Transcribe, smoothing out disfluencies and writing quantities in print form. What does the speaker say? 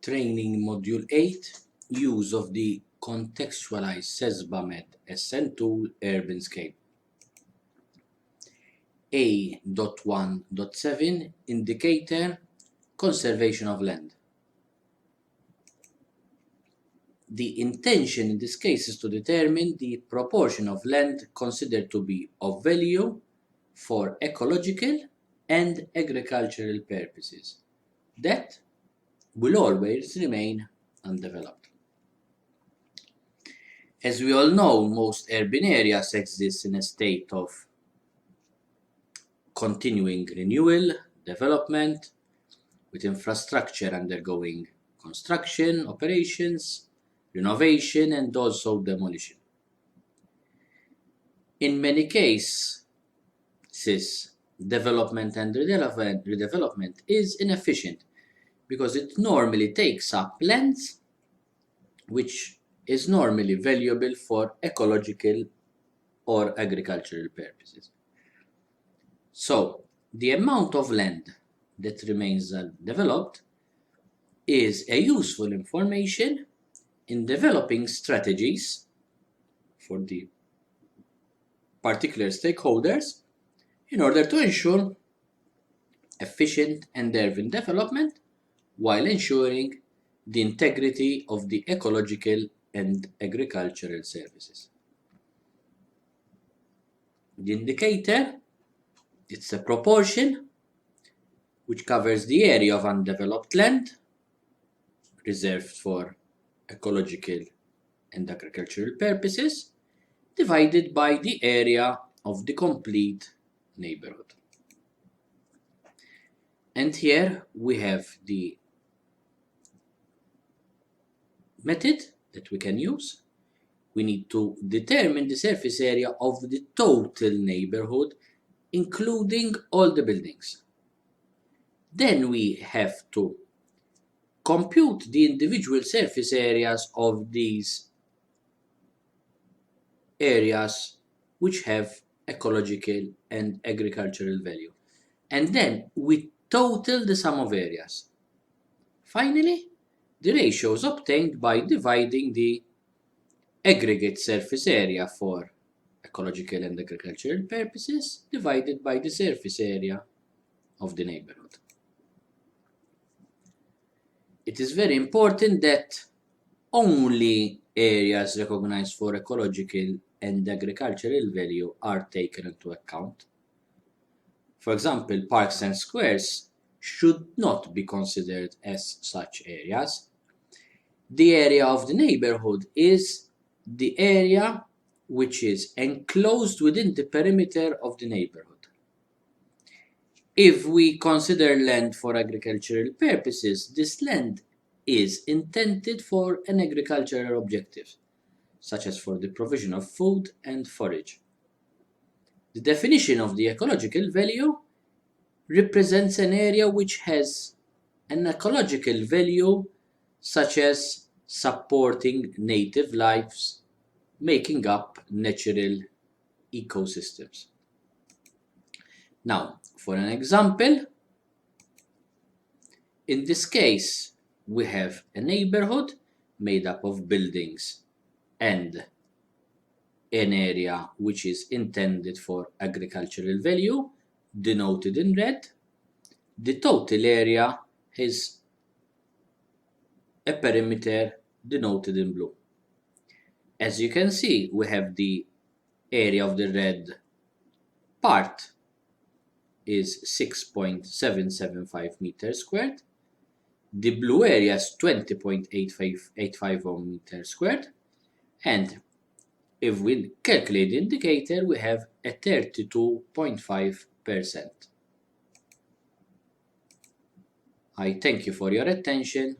Training Module 8, Use of the Contextualized SESBAMED SN tool Urban Scale. A1.7 Indicator Conservation of Land. The intention in this case is to determine the proportion of land considered to be of value for ecological and agricultural purposes that will always remain undeveloped. As we all know, most urban areas exist in a state of continuing renewal, development, with infrastructure undergoing construction, operations, renovation, and also demolition. In many cases, development and redevelopment is inefficient because it normally takes up lands which is normally valuable for ecological or agricultural purposes. So, the amount of land that remains undeveloped is a useful information in developing strategies for the particular stakeholders in order to ensure efficient and urban development while ensuring the integrity of the ecological and agricultural services. The indicator, it's a proportion which covers the area of undeveloped land reserved for ecological and agricultural purposes divided by the area of the complete neighborhood. And here we have the method that we can use. We need to determine the surface area of the total neighborhood, including all the buildings. Then we have to compute the individual surface areas of these areas which have ecological and agricultural value. And then we total the sum of areas. Finally, the ratio is obtained by dividing the aggregate surface area for ecological and agricultural purposes divided by the surface area of the neighborhood. It is very important that only areas recognized for ecological and agricultural value are taken into account. For example, parks and squares should not be considered as such areas. The area of the neighborhood is the area which is enclosed within the perimeter of the neighborhood. If we consider land for agricultural purposes, this land is intended for an agricultural objective, such as for the provision of food and forage. The definition of the ecological value represents an area which has an ecological value such as supporting native lives, making up natural ecosystems. Now, for an example, in this case, we have a neighborhood made up of buildings and an area which is intended for agricultural value, denoted in red. The total area has a perimeter denoted in blue. As you can see, we have the area of the red part is 6.775 meters squared. The blue area is 20.850 meters squared. And if we calculate the indicator, we have a 32.5%. I thank you for your attention.